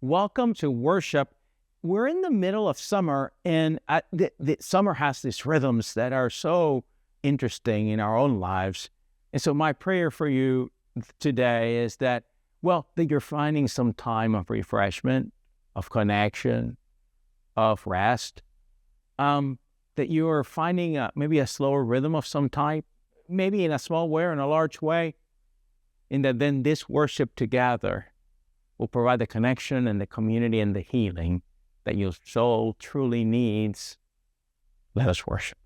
Welcome to worship. We're in the middle of summer, and the summer has these rhythms that are so interesting in our own lives. And so my prayer for you today is that you're finding some time of refreshment, of connection, of rest, that you are finding maybe a slower rhythm of some type, maybe in a small way or in a large way, and that then this worship together will provide the connection and the community and the healing that your soul truly needs. Let us worship.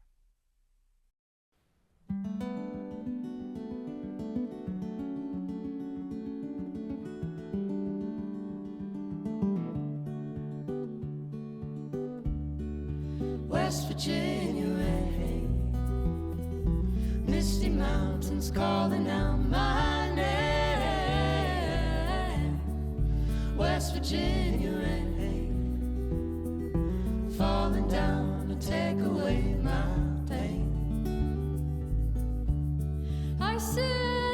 West Virginia rain, misty mountains calling out my name. West Virginia rain, falling down to take away my pain. I sit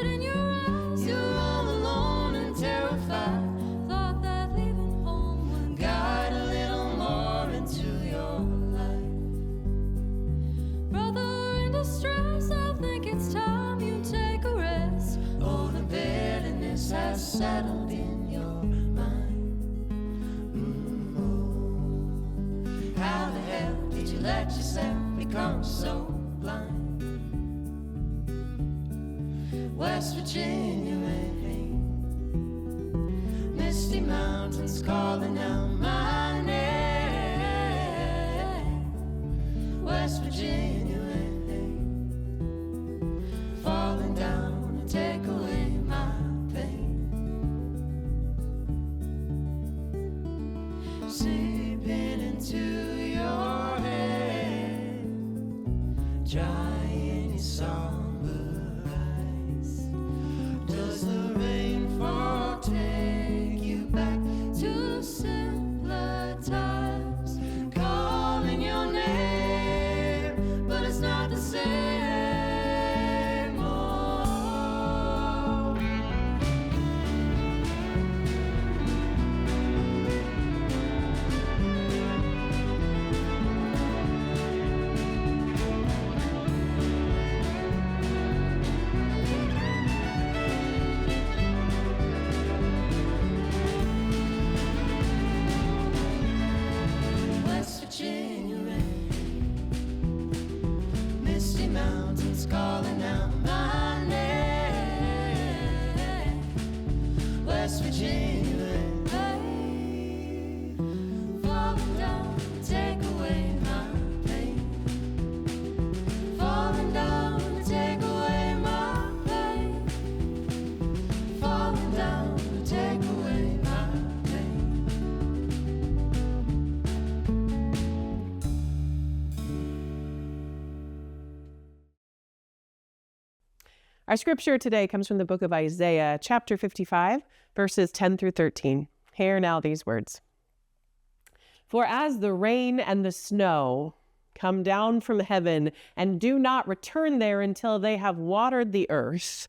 in your eyes, you're all alone and terrified. Thought that leaving home would guide a little more into your life. Brother in distress, I think it's time you take a rest. Oh, the bitterness has settled in your How the hell did you let yourself become so blind? West Virginia rain, misty mountains calling out my name. West Virginia rain, falling down to take away my pain. Seeping into dry any somber eyes. Does the rainfall take you back to simpler times? Calling your name, but it's not the same. Calling out my name. West Virginia rain, falling down to take away my pain. Falling down to take away my pain. Falling down to take away my pain. Our scripture today comes from the book of Isaiah, chapter 55, verses 10 through 13. Hear now these words. For as the rain and the snow come down from heaven and do not return there until they have watered the earth,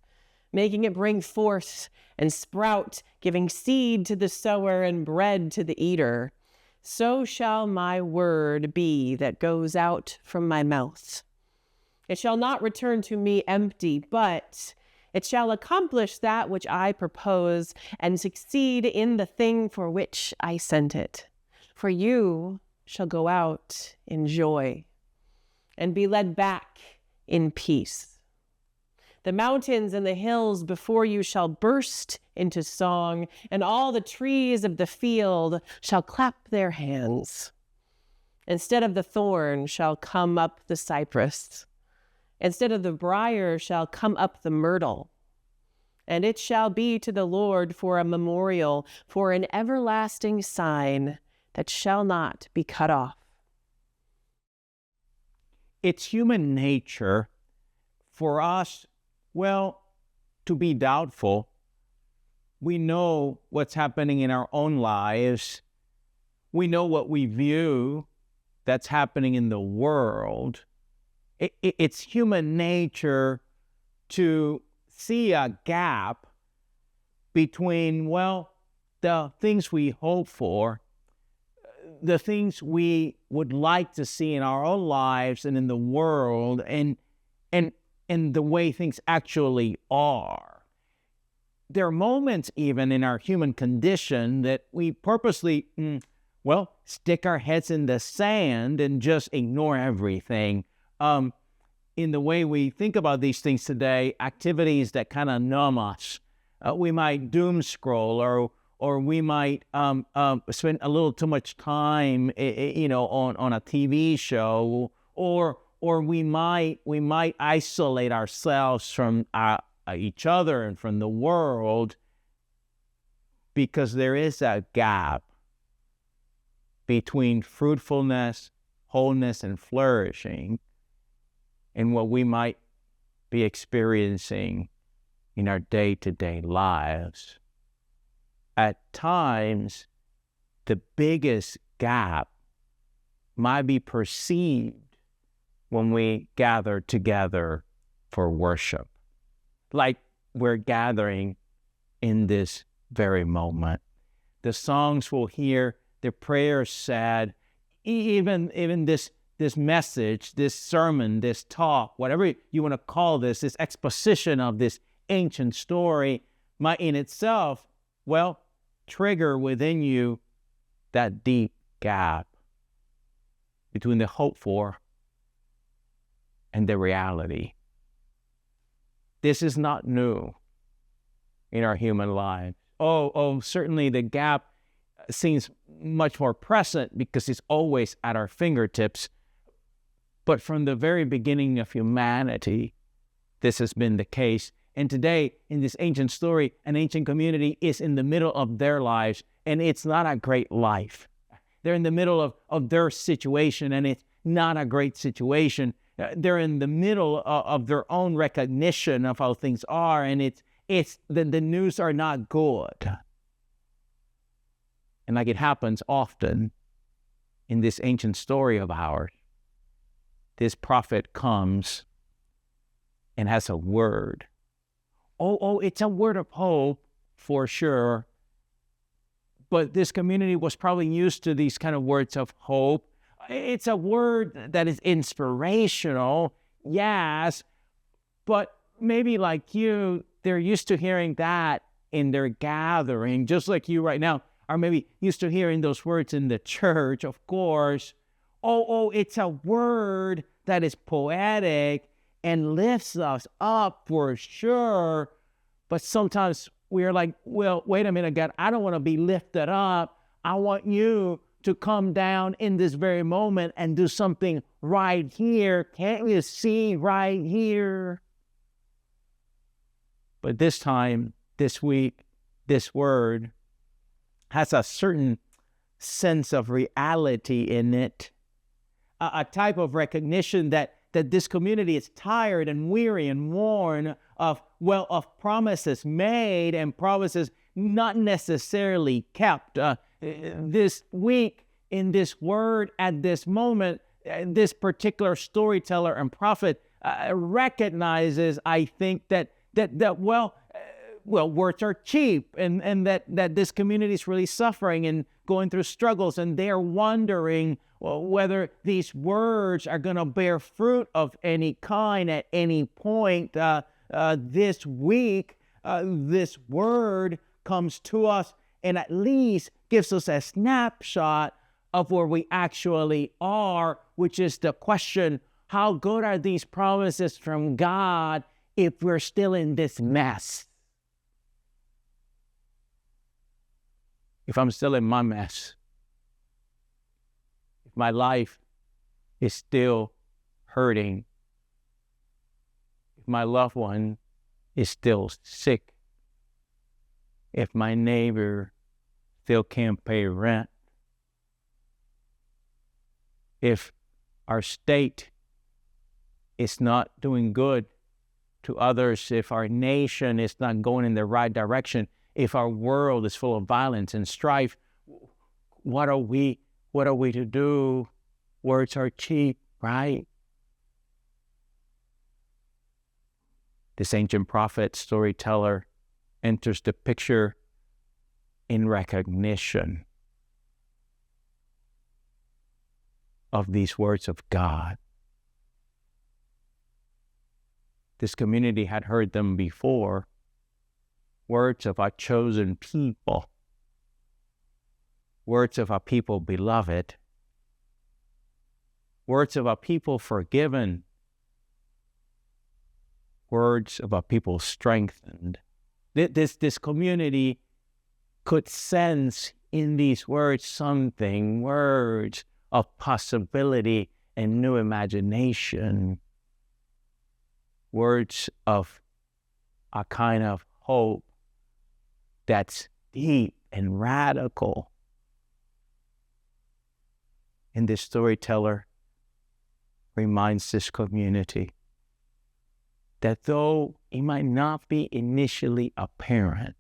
making it bring forth and sprout, giving seed to the sower and bread to the eater, so shall my word be that goes out from my mouth. It shall not return to me empty, but it shall accomplish that which I propose and succeed in the thing for which I sent it. For you shall go out in joy and be led back in peace. The mountains and the hills before you shall burst into song, and all the trees of the field shall clap their hands. Instead of the thorn shall come up the cypress. Instead of the briar shall come up the myrtle. And it shall be to the Lord for a memorial, for an everlasting sign that shall not be cut off. It's human nature for us, to be doubtful. We know what's happening in our own lives. We know what we view that's happening in the world. It's human nature to see a gap between, the things we hope for, the things we would like to see in our own lives and in the world, and the way things actually are. There are moments even in our human condition that we purposely, stick our heads in the sand and just ignore everything. In the way we think about these things today, activities that kind of numb us. We might doom scroll, or we might spend a little too much time, on a TV show, or we might isolate ourselves from each other and from the world, because there is a gap between fruitfulness, wholeness, and flourishing, and what we might be experiencing in our day-to-day lives. At times, the biggest gap might be perceived when we gather together for worship, like we're gathering in this very moment. The songs we'll hear, the prayers said, even this message, this sermon, this talk, whatever you want to call this exposition of this ancient story might in itself, trigger within you that deep gap between the hope for and the reality. This is not new in our human lives. Certainly the gap seems much more present because it's always at our fingertips. But from the very beginning of humanity, this has been the case. And today, in this ancient story, an ancient community is in the middle of their lives, and it's not a great life. They're in the middle of their situation, and it's not a great situation. They're in the middle of their own recognition of how things are, and it's the news are not good. And like it happens often in this ancient story of ours, this prophet comes and has a word. It's a word of hope for sure. But this community was probably used to these kind of words of hope. It's a word that is inspirational, yes, but maybe like you, they're used to hearing that in their gathering, just like you right now are maybe used to hearing those words in the church, of course. It's a word that is poetic and lifts us up for sure. But sometimes we're like, well, wait a minute, God, I don't want to be lifted up. I want you to come down in this very moment and do something right here. Can't you see right here? But this time, this week, this word has a certain sense of reality in it, a type of recognition that this community is tired and weary and worn of promises made and promises not necessarily kept. This week, in this word, at this moment, this particular storyteller and prophet recognizes, I think, that words are cheap, and that this community is really suffering and going through struggles, and they're wondering whether these words are going to bear fruit of any kind at any point. This week, this word comes to us and at least gives us a snapshot of where we actually are, which is the question, how good are these promises from God if we're still in this mess? If I'm still in my mess, if my life is still hurting, if my loved one is still sick, if my neighbor still can't pay rent, if our state is not doing good to others, if our nation is not going in the right direction, if our world is full of violence and strife, what are we to do? Words are cheap, right? This ancient prophet, storyteller, enters the picture in recognition of these words of God. This community had heard them before, words of our chosen people, words of our people beloved, words of our people forgiven, words of our people strengthened. This community could sense in these words something, words of possibility and new imagination, words of a kind of hope that's deep and radical. And this storyteller reminds this community that though it might not be initially apparent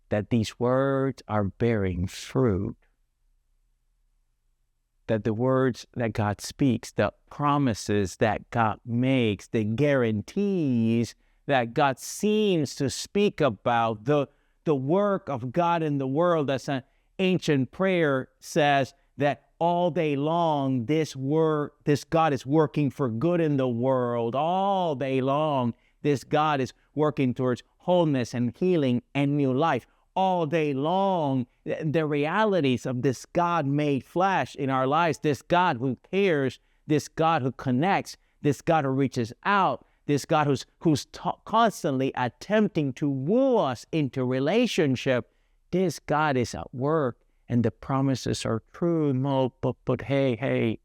that these words are bearing fruit, that the words that God speaks, the promises that God makes, the guarantees that God seems to speak about, the work of God in the world, as an ancient prayer says, that all day long this God is working for good in the world. All day long this God is working towards wholeness and healing and new life. All day long, the realities of this God made flesh in our lives, this God who cares, this God who connects, this God who reaches out, this God who's constantly attempting to woo us into relationship, this God is at work, and the promises are true. No, but hey,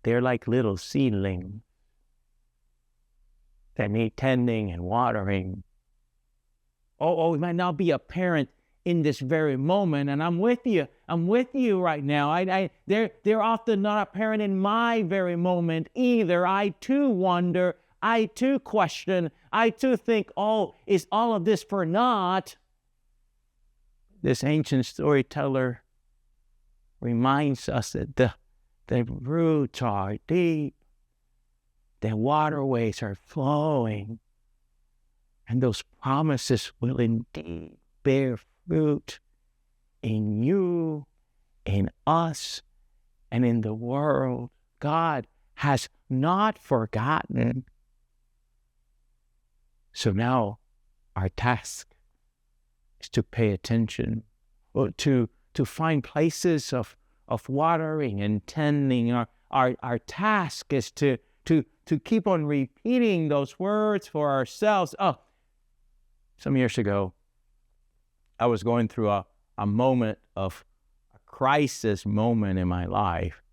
they're like little seedlings that need tending and watering. Oh, it might not be apparent in this very moment, and I'm with you right now. They're often not apparent in my very moment either. I too wonder, I too question, I too think, oh, is all of this for naught? This ancient storyteller reminds us that the roots are deep, the waterways are flowing, and those promises will indeed bear fruit in you, in us, and in the world. God has not forgotten. So our task is to pay attention, or to find places of watering and tending. Our task is to keep on repeating those words for ourselves. Some years ago, I was going through a moment of a crisis moment in my life.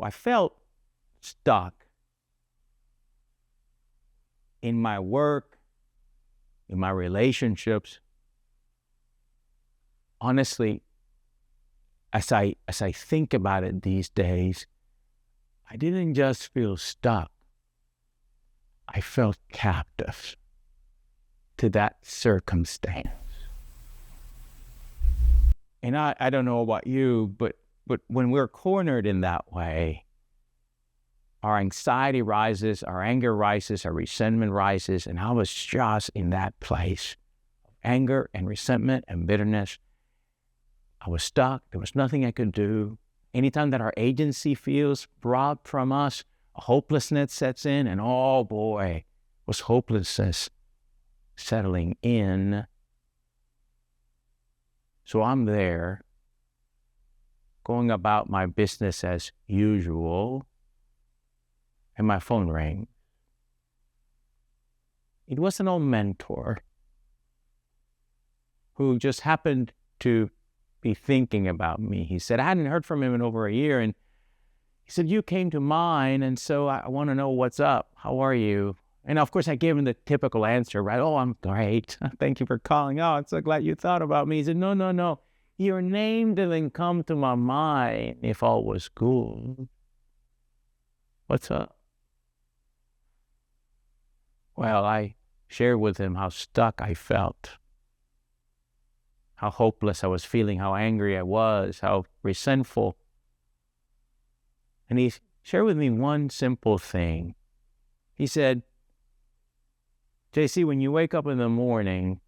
I felt stuck in my work, in my relationships. Honestly, as I think about it these days, I didn't just feel stuck. I felt captive to that circumstance. And I don't know about you, but when we're cornered in that way, our anxiety rises, our anger rises, our resentment rises, and I was just in that place of anger and resentment and bitterness. I was stuck. There was nothing I could do. Anytime that our agency feels robbed from us, a hopelessness sets in, and oh boy, was hopelessness settling in. So I'm there, going about my business as usual, and my phone rang. It was an old mentor who just happened to be thinking about me. He said, I hadn't heard from him in over a year, and he said, you came to mind, and so I want to know what's up. How are you? And of course, I gave him the typical answer, right? Oh, I'm great. Thank you for calling. Oh, I'm so glad you thought about me. He said, no. Your name didn't come to my mind if all was good. What's up? Well, I shared with him how stuck I felt, how hopeless I was feeling, how angry I was, how resentful. And he shared with me one simple thing. He said, JC, when you wake up in the morning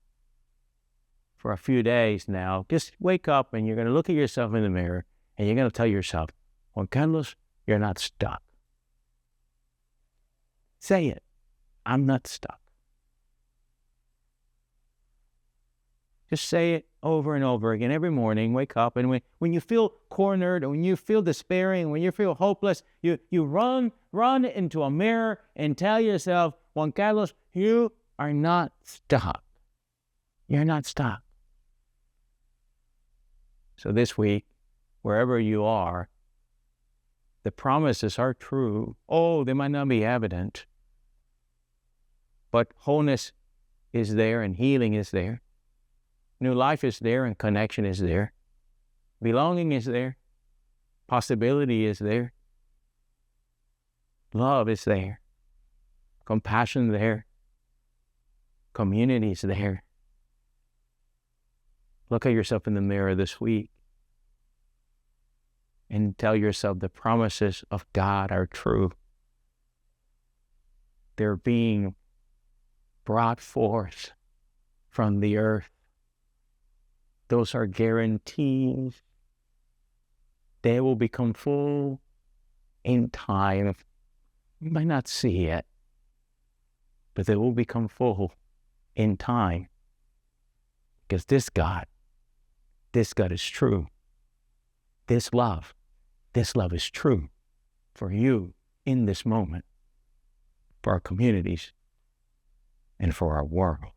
for a few days now, just wake up and you're going to look at yourself in the mirror and you're going to tell yourself, Juan Carlos, you're not stuck. Say it. I'm not stuck. Just say it over and over again every morning. Wake up, and when you feel cornered, and when you feel despairing, when you feel hopeless, you run into a mirror and tell yourself, Juan Carlos, you are not stuck. You're not stuck. So this week, wherever you are, the promises are true. Oh, they might not be evident, but wholeness is there and healing is there. New life is there and connection is there. Belonging is there. Possibility is there. Love is there. Compassion there. Community is there. Look at yourself in the mirror this week and tell yourself the promises of God are true. They're being brought forth from the earth. Those are guarantees. They will become full in time. You might not see it, but they will become full in time. Because this God is true. This love is true for you in this moment, for our communities, and for our world.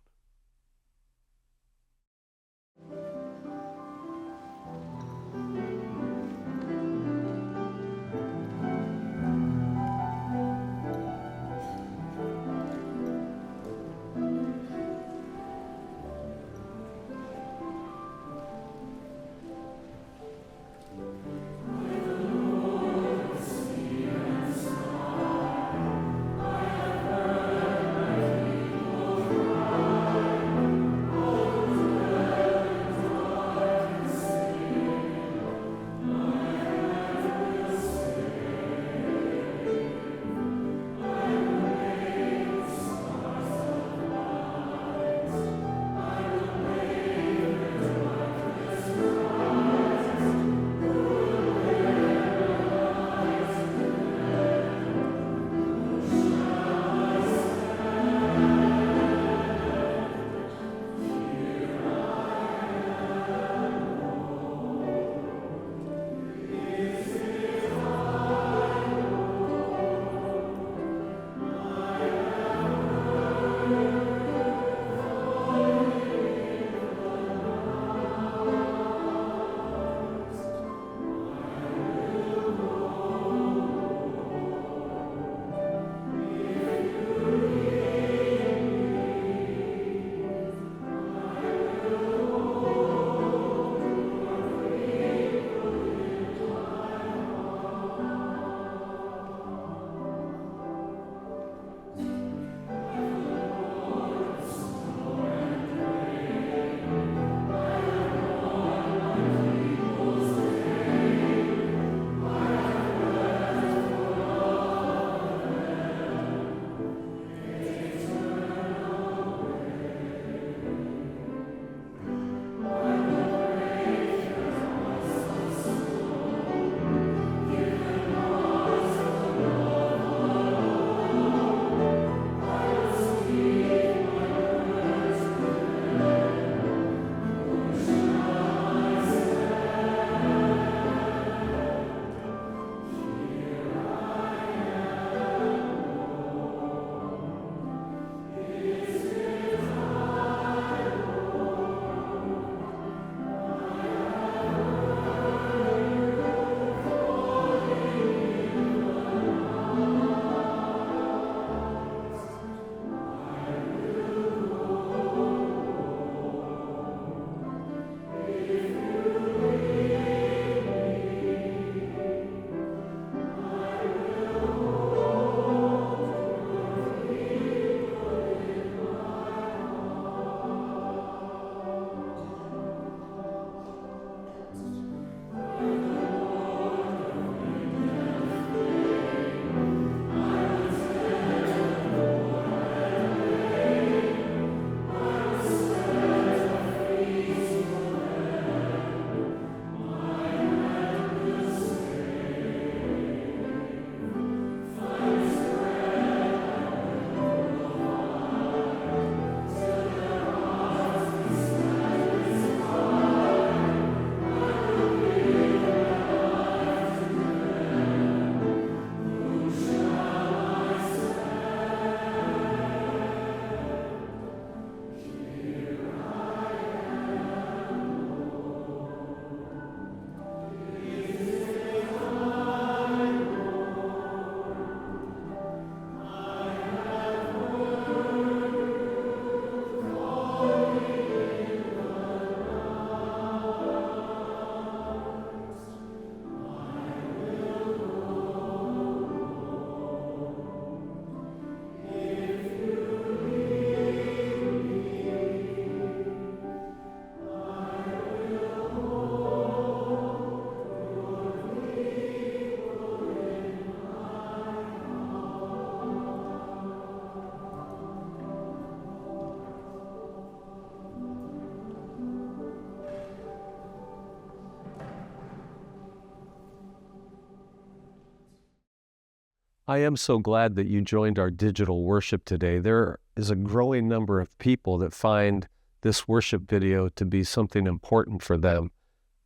I am so glad that you joined our digital worship today. There is a growing number of people that find this worship video to be something important for them.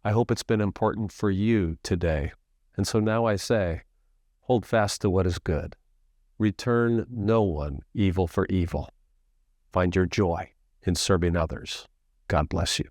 I hope it's been important for you today. And so now I say, hold fast to what is good. Return no one evil for evil. Find your joy in serving others. God bless you.